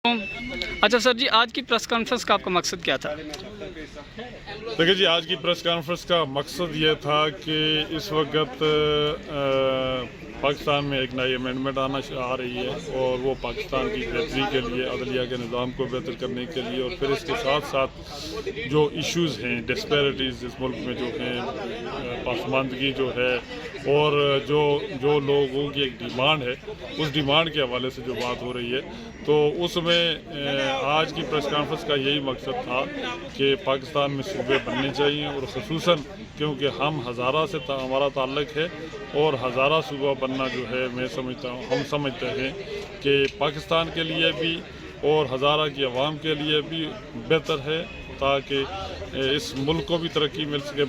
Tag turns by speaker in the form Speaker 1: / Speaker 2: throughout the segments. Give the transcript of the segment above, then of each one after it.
Speaker 1: اچھا سر جی، آج کی پریس کانفرنس کا آپ کا مقصد کیا تھا؟
Speaker 2: دیکھیں جی، آج کی پریس کانفرنس کا مقصد یہ تھا کہ اس وقت پاکستان میں ایک نئی امینڈمنٹ آ رہی ہے اور وہ پاکستان کی بہتری کے لیے، عدلیہ کے نظام کو بہتر کرنے کے لیے، اور پھر اس کے ساتھ ساتھ جو ایشوز ہیں، ڈسپیرٹیز اس ملک میں جو ہیں، پسماندگی جو ہے، اور جو لوگوں کی ایک ڈیمانڈ ہے، اس ڈیمانڈ کے حوالے سے جو بات ہو رہی ہے، تو اس میں آج کی پریس کانفرنس کا یہی مقصد تھا کہ پاکستان میں صوبے بننے چاہیے، اور خصوصاً کیونکہ ہم ہزارہ سے ہمارا تعلق ہے، اور ہزارہ صوبہ بننا جو ہے ہم سمجھتے ہیں کہ پاکستان کے لیے بھی اور ہزارہ کی عوام کے لیے بھی بہتر ہے، تاکہ اس ملک کو بھی ترقی مل سکے،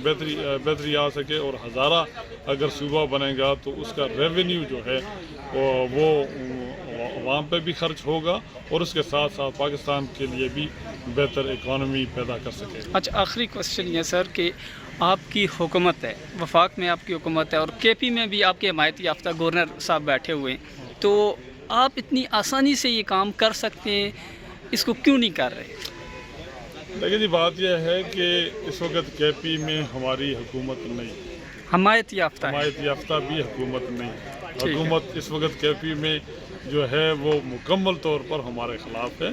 Speaker 2: بہتری آ سکے، اور ہزارہ اگر صوبہ بنے گا تو اس کا ریونیو جو ہے وہ عوام پہ بھی خرچ ہوگا، اور اس کے ساتھ ساتھ پاکستان کے لیے بھی بہتر اکانومی پیدا کر سکے۔
Speaker 1: اچھا، آخری کوشچن یہ سر کہ آپ کی حکومت ہے، وفاق میں آپ کی حکومت ہے، اور کے پی میں بھی آپ کے حمایت یافتہ گورنر صاحب بیٹھے ہوئے ہیں، تو آپ اتنی آسانی سے یہ کام کر سکتے ہیں، اس کو کیوں نہیں کر رہے؟
Speaker 2: لیکن جی، بات یہ ہے کہ اس وقت کے پی میں ہماری حکومت نہیں،
Speaker 1: حمایت یافتہ ہے۔
Speaker 2: حمایت یافتہ بھی حکومت نہیں، حکومت اس وقت کے پی میں جو ہے وہ مکمل طور پر ہمارے خلاف ہے۔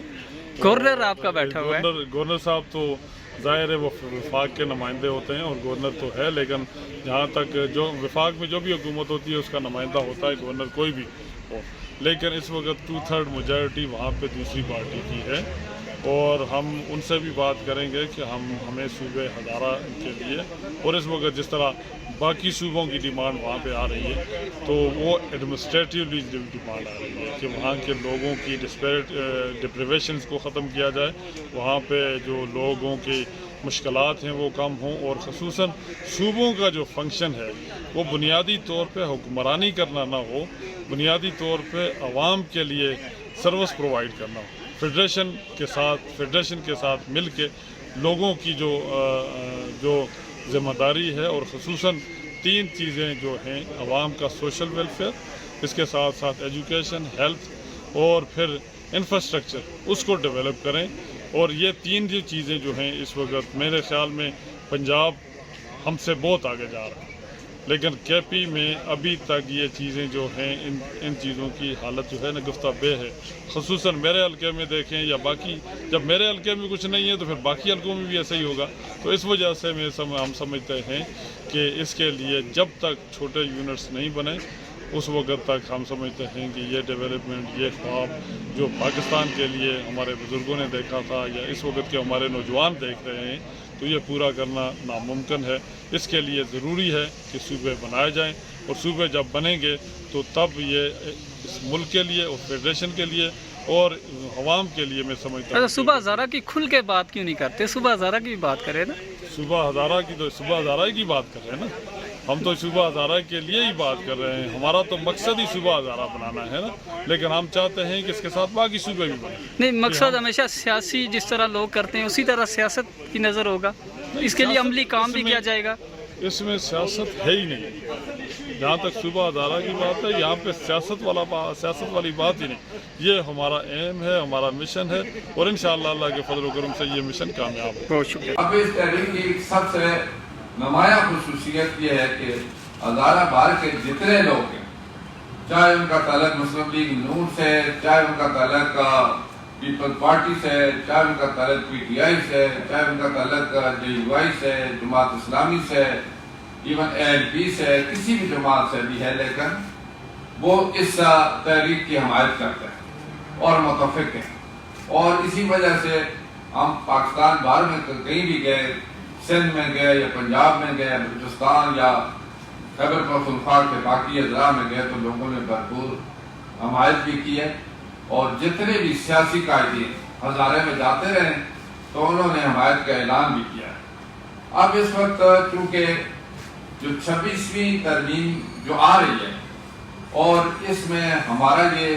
Speaker 1: گورنر آپ کا بیٹھا ہوا ہے۔
Speaker 2: گورنر صاحب تو ظاہر ہے وہ وفاق کے نمائندے ہوتے ہیں، اور گورنر تو ہے، لیکن جہاں تک جو وفاق میں جو بھی حکومت ہوتی ہے اس کا نمائندہ ہوتا ہے گورنر، کوئی بھی ہو، لیکن اس وقت 2/3 میجارٹی وہاں پہ دوسری پارٹی کی ہے، اور ہم ان سے بھی بات کریں گے کہ ہمیں صوبے ہزارہ کے لیے، اور اس وقت جس طرح باقی صوبوں کی ڈیمانڈ وہاں پہ آ رہی ہے، تو وہ ایڈمنسٹریٹیولی ڈیمانڈ آ رہی ہے کہ وہاں کے لوگوں کی ڈپریویشنز کو ختم کیا جائے، وہاں پہ جو لوگوں کی مشکلات ہیں وہ کم ہوں، اور خصوصاً صوبوں کا جو فنکشن ہے وہ بنیادی طور پہ حکمرانی کرنا نہ ہو، بنیادی طور پہ عوام کے لیے سروس پرووائڈ کرنا ہو، فیڈریشن کے ساتھ مل کے لوگوں کی جو ذمہ داری ہے، اور خصوصاً 3 چیزیں جو ہیں، عوام کا سوشل ویلفیئر، اس کے ساتھ ساتھ ایجوکیشن، ہیلتھ، اور پھر انفراسٹرکچر، اس کو ڈیولپ کریں، اور یہ 3 جو چیزیں جو ہیں اس وقت میرے خیال میں پنجاب ہم سے بہت آگے جا رہا ہے، لیکن کے پی میں ابھی تک یہ چیزیں جو ہیں، ان چیزوں کی حالت جو ہے نگفتہ بے ہے، خصوصاً میرے حلقے میں دیکھیں یا باقی، جب میرے حلقے میں کچھ نہیں ہے تو پھر باقی حلقوں میں بھی ایسا ہی ہوگا، تو اس وجہ سے ہم سمجھتے ہیں کہ اس کے لیے جب تک چھوٹے یونٹس نہیں بنے، اس وقت تک ہم سمجھتے ہیں کہ یہ ڈیولپمنٹ، یہ خواب جو پاکستان کے لیے ہمارے بزرگوں نے دیکھا تھا، یا اس وقت کے ہمارے نوجوان دیکھ رہے ہیں، تو یہ پورا کرنا ناممکن ہے۔ اس کے لیے ضروری ہے کہ صوبے بنائے جائیں، اور صوبے جب بنیں گے تو تب یہ اس ملک کے لیے اور فیڈریشن کے لیے اور عوام کے لیے میں سمجھتا ہوں۔
Speaker 1: صوبہ ہزارہ کی کھل کے بات کیوں نہیں کرتے؟ صوبہ ہزارہ کی بات کریں نا۔
Speaker 2: صوبہ ہزارہ کی بات کر رہے ہیں نا، ہم تو صوبہ ہزارہ کے لیے ہی بات کر رہے ہیں، ہمارا تو مقصد ہی صوبہ ہزارہ بنانا ہے نا، لیکن ہم چاہتے ہیں کہ اس کے ساتھ باقی صوبے بھی بنیں۔
Speaker 1: نہیں، مقصد ہمیشہ سیاسی جس طرح لوگ کرتے ہیں اسی طرح سیاست کی نظر ہوگا، اس کے لیے عملی کام بھی کیا جائے گا۔
Speaker 2: اس میں سیاست ہے ہی نہیں، جہاں تک صوبہ ہزارہ کی بات ہے، یہاں پہ سیاست والی بات ہی نہیں، یہ ہمارا ایم ہے، ہمارا مشن ہے، اور انشاءاللہ اللہ کے فضل و کرم سے یہ مشن کامیاب ہو۔
Speaker 1: بہت شکریہ۔
Speaker 3: اب اس تحریک کی سب سے نمایاں خصوصیت یہ ہے کہ ہزارہ بار کے جتنے لوگ ہیں، چاہے ان کا تعلق مسلم لیگ نون سے، چاہے ان کا تعلق پیپل پارٹی سے، چاہے ان کا تعلق پی ٹی آئی سے، چاہے ان کا تعلق جے یو آئی سے، جماعت اسلامی سے، ایون اے ایل پی سے، کسی بھی جماعت سے بھی ہے، لیکن وہ اس تحریک کی حمایت کرتے ہیں اور متفق ہیں، اور اسی وجہ سے ہم پاکستان باہر میں کہیں بھی گئے، سندھ میں گئے یا پنجاب میں گئے، بلوچستان یا خیبر پختونخوا کے باقی اضلاع میں گئے، تو لوگوں نے بھرپور حمایت بھی کی ہے، اور جتنے بھی سیاسی قائدین ہزارے میں جاتے رہے تو انہوں نے حمایت کا اعلان بھی کیا ہے۔ اب اس وقت چونکہ جو 26ویں ترمیم جو آ رہی ہے، اور اس میں ہمارا یہ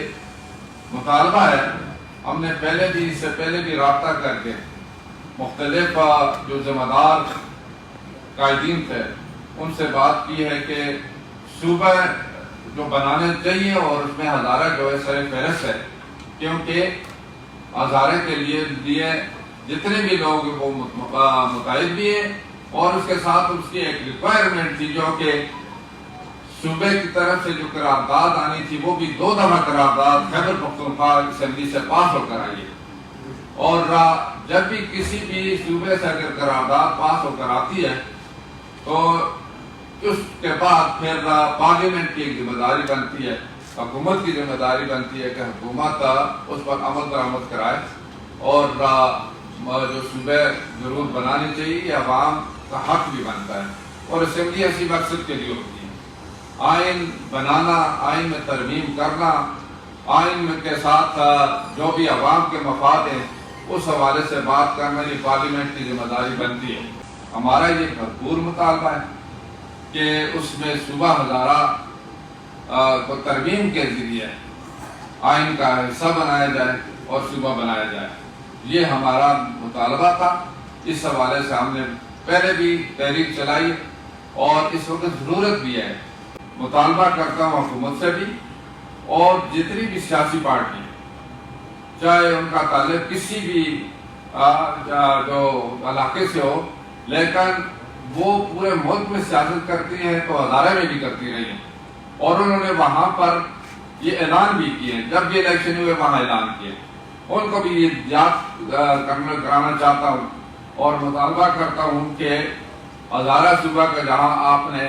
Speaker 3: مطالبہ ہے، ہم نے اس سے پہلے بھی رابطہ کر کے مختلف جو ذمہ دار قائدین تھے ان سے بات کی ہے کہ صوبہ جو بنانے چاہیے، اور اس میں ہزارہ جو ہے سر فہرست ہے، کیونکہ ہزارے کے لیے جتنے بھی لوگ وہ متعہد بھی ہیں، اور اس کے ساتھ اس کی ایک ریکوائرمنٹ تھی جو کہ صوبے کی طرف سے جو قرارداد آنی تھی وہ بھی 2 دفعہ قرارداد خیبر پختونخوا اسمبلی سے پاس ہو کر آئی ہے، اور جب بھی کسی بھی صوبے سے اگر قرارداد پاس ہو کر آتی ہے تو اس کے بعد پھر پارلیمنٹ کی ایک ذمہ داری بنتی ہے، حکومت کی ذمہ داری بنتی ہے کہ حکومت اس پر عمل درآمد کرائے، اور جو صوبے ضرور بنانی چاہیے، یہ عوام کا حق بھی بنتا ہے، اور اسمبلی اسی مقصد کے لیے ہوتی ہے، آئین بنانا، آئین میں ترمیم کرنا، آئین کے ساتھ جو بھی عوام کے مفاد ہیں اس حوالے سے بات کرنا، یہ پارلیمنٹ کی ذمہ داری بنتی ہے۔ ہمارا یہ بھرپور مطالبہ ہے کہ اس میں صوبہ ہزارہ کو ترمیم کے ذریعے آئین کا حصہ بنایا جائے اور صوبہ بنایا جائے، یہ ہمارا مطالبہ تھا۔ اس حوالے سے ہم نے پہلے بھی تحریک چلائی اور اس وقت ضرورت بھی ہے۔ مطالبہ کرتا ہوں حکومت سے بھی، اور جتنی بھی سیاسی پارٹی چاہے ان کا تعلق کسی بھی جو علاقے سے ہو، لیکن وہ پورے ملک میں سیاست کرتی ہیں تو ہزارے میں بھی کرتی رہی ہیں، اور انہوں نے وہاں پر یہ اعلان بھی کیے، جب بھی الیکشن ہوئے وہاں اعلان کیے، ان کو بھی یہ یاد کرانا چاہتا ہوں اور مطالبہ کرتا ہوں کہ ہزارہ صوبہ کا جہاں آپ نے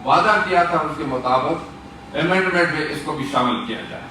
Speaker 3: وعدہ کیا تھا اس کے مطابق امینڈمنٹ میں اس کو بھی شامل کیا جائے۔